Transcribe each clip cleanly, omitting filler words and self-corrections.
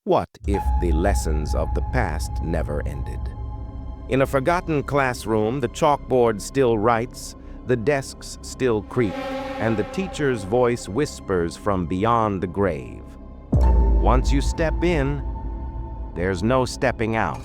What if the lessons of the past never ended? In a forgotten classroom, the chalkboard still writes, the desks still creak, and the teacher's voice whispers from beyond the grave. Once you step in, there's no stepping out.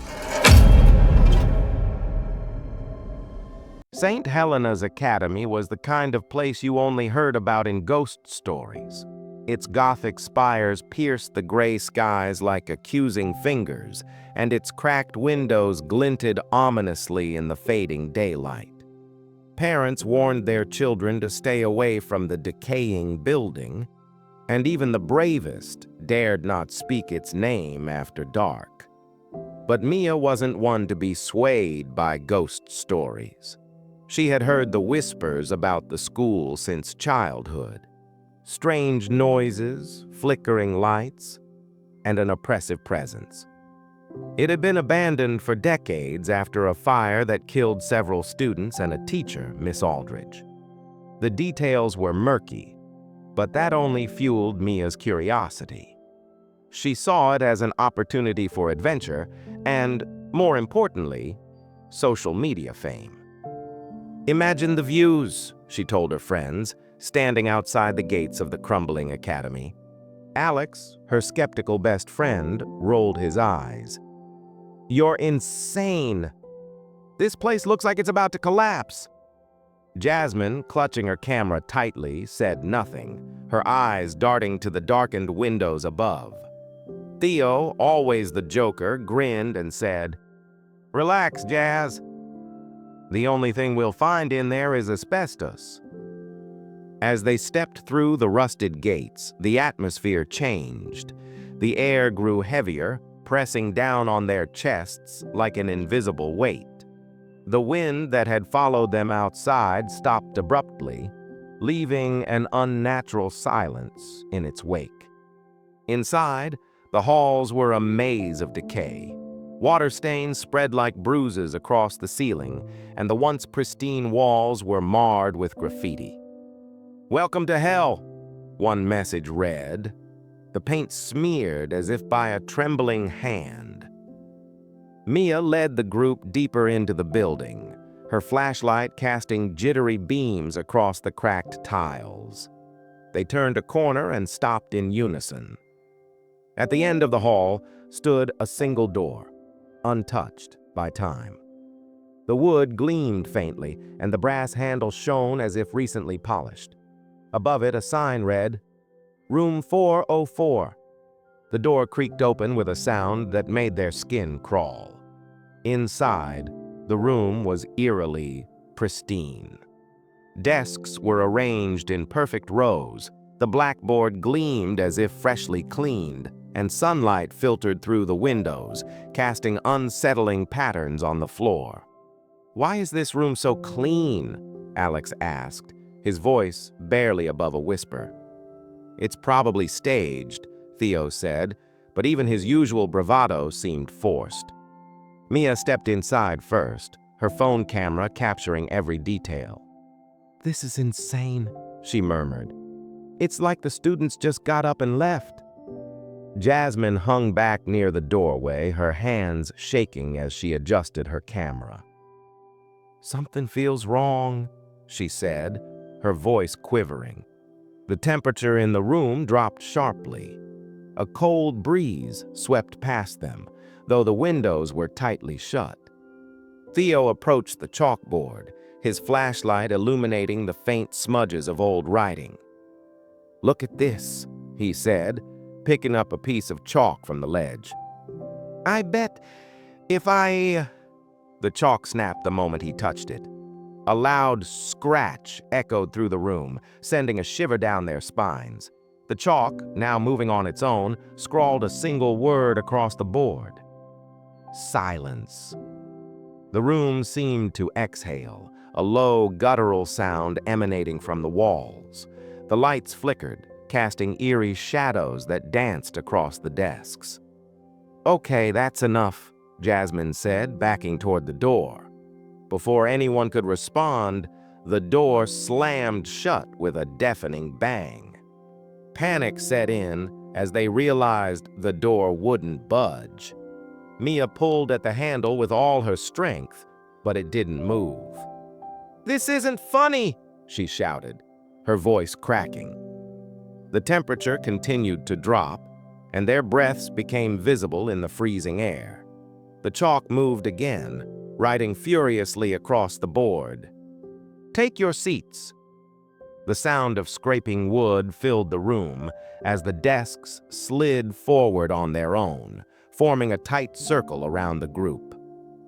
St. Helena's Academy was the kind of place you only heard about in ghost stories. Its Gothic spires pierced the gray skies like accusing fingers, and its cracked windows glinted ominously in the fading daylight. Parents warned their children to stay away from the decaying building, and even the bravest dared not speak its name after dark. But Mia wasn't one to be swayed by ghost stories. She had heard the whispers about the school since childhood. Strange noises, flickering lights, and an oppressive presence. It had been abandoned for decades after a fire that killed several students and a teacher, Miss Aldridge. The details were murky, but that only fueled Mia's curiosity. She saw it as an opportunity for adventure and, more importantly, social media fame. "Imagine the views," she told her friends, standing outside the gates of the crumbling academy. Alex, her skeptical best friend, rolled his eyes. "You're insane. This place looks like it's about to collapse." Jasmine, clutching her camera tightly, said nothing, her eyes darting to the darkened windows above. Theo, always the joker, grinned and said, "Relax, Jazz. The only thing we'll find in there is asbestos." As they stepped through the rusted gates, the atmosphere changed. The air grew heavier, pressing down on their chests like an invisible weight. The wind that had followed them outside stopped abruptly, leaving an unnatural silence in its wake. Inside, the halls were a maze of decay. Water stains spread like bruises across the ceiling, and the once pristine walls were marred with graffiti. "Welcome to hell," one message read, the paint smeared as if by a trembling hand. Mia led the group deeper into the building, her flashlight casting jittery beams across the cracked tiles. They turned a corner and stopped in unison. At the end of the hall stood a single door, untouched by time. The wood gleamed faintly, and the brass handle shone as if recently polished. Above it, a sign read, "Room 404. The door creaked open with a sound that made their skin crawl. Inside, the room was eerily pristine. Desks were arranged in perfect rows. The blackboard gleamed as if freshly cleaned, and sunlight filtered through the windows, casting unsettling patterns on the floor. "Why is this room so clean?" Alex asked, his voice barely above a whisper. "It's probably staged," Theo said, but even his usual bravado seemed forced. Mia stepped inside first, her phone camera capturing every detail. "This is insane," she murmured. "It's like the students just got up and left." Jasmine hung back near the doorway, her hands shaking as she adjusted her camera. "Something feels wrong," she said, her voice quivering. The temperature in the room dropped sharply. A cold breeze swept past them, though the windows were tightly shut. Theo approached the chalkboard, his flashlight illuminating the faint smudges of old writing. "Look at this," he said, picking up a piece of chalk from the ledge. "I bet if I—" The chalk snapped the moment he touched it. A loud scratch echoed through the room, sending a shiver down their spines. The chalk, now moving on its own, scrawled a single word across the board. Silence. The room seemed to exhale, a low, guttural sound emanating from the walls. The lights flickered, casting eerie shadows that danced across the desks. "Okay, that's enough," Jasmine said, backing toward the door. Before anyone could respond, the door slammed shut with a deafening bang. Panic set in, as they realized the door wouldn't budge. Mia pulled at the handle with all her strength, but it didn't move. "This isn't funny!" she shouted, her voice cracking. The temperature continued to drop, and their breaths became visible in the freezing air. The chalk moved again, writing furiously across the board. "Take your seats." The sound of scraping wood filled the room as the desks slid forward on their own, forming a tight circle around the group.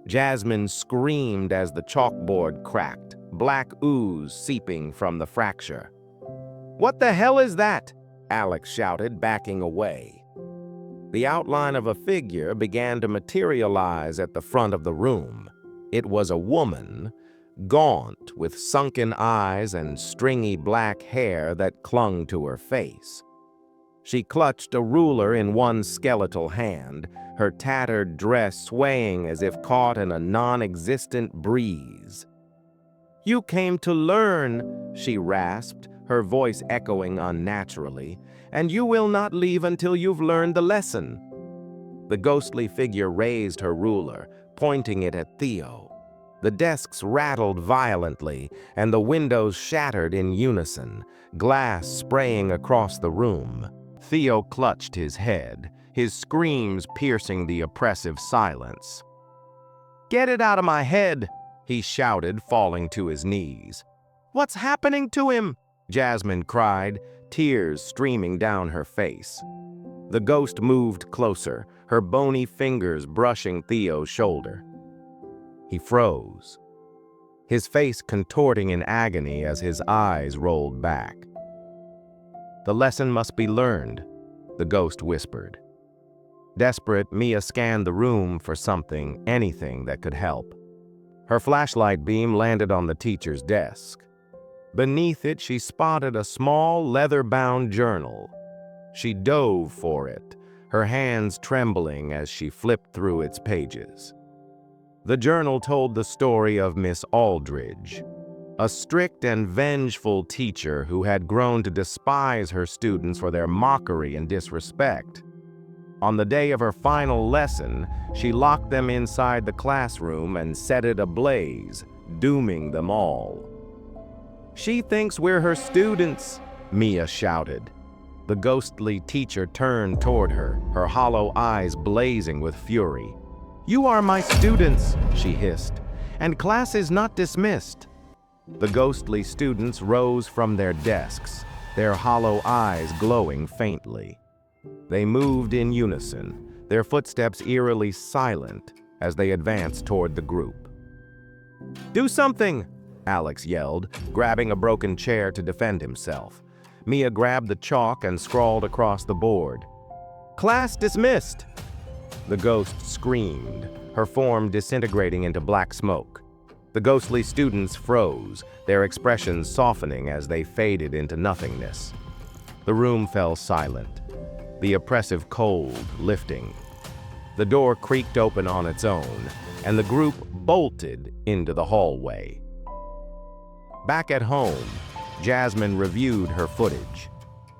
Jasmine screamed as the chalkboard cracked, black ooze seeping from the fracture. "What the hell is that?" Alex shouted, backing away. The outline of a figure began to materialize at the front of the room. It was a woman, gaunt, with sunken eyes and stringy black hair that clung to her face. She clutched a ruler in one skeletal hand, her tattered dress swaying as if caught in a non-existent breeze. "You came to learn," she rasped, her voice echoing unnaturally, "and you will not leave until you've learned the lesson." The ghostly figure raised her ruler, pointing it at Theo. The desks rattled violently, and the windows shattered in unison, glass spraying across the room. Theo clutched his head, his screams piercing the oppressive silence. "Get it out of my head!" he shouted, falling to his knees. "What's happening to him?" Jasmine cried, tears streaming down her face. The ghost moved closer, her bony fingers brushing Theo's shoulder. He froze, his face contorting in agony as his eyes rolled back. "The lesson must be learned," the ghost whispered. Desperate, Mia scanned the room for something, anything that could help. Her flashlight beam landed on the teacher's desk. Beneath it, she spotted a small, leather-bound journal. She dove for it, her hands trembling as she flipped through its pages. The journal told the story of Miss Aldridge, a strict and vengeful teacher who had grown to despise her students for their mockery and disrespect. On the day of her final lesson, she locked them inside the classroom and set it ablaze, dooming them all. "She thinks we're her students," Mia shouted. The ghostly teacher turned toward her, her hollow eyes blazing with fury. "You are my students," she hissed, "and class is not dismissed." The ghostly students rose from their desks, their hollow eyes glowing faintly. They moved in unison, their footsteps eerily silent as they advanced toward the group. "Do something!" Alex yelled, grabbing a broken chair to defend himself. Mia grabbed the chalk and scrawled across the board. "Class dismissed!" The ghost screamed, her form disintegrating into black smoke. The ghostly students froze, their expressions softening as they faded into nothingness. The room fell silent, the oppressive cold lifting. The door creaked open on its own, and the group bolted into the hallway. Back at home, Jasmine reviewed her footage.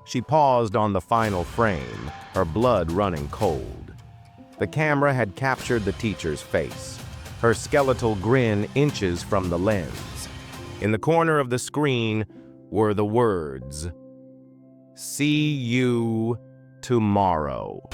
She paused on the final frame, her blood running cold. The camera had captured the teacher's face, her skeletal grin inches from the lens. In the corner of the screen were the words, "See you tomorrow."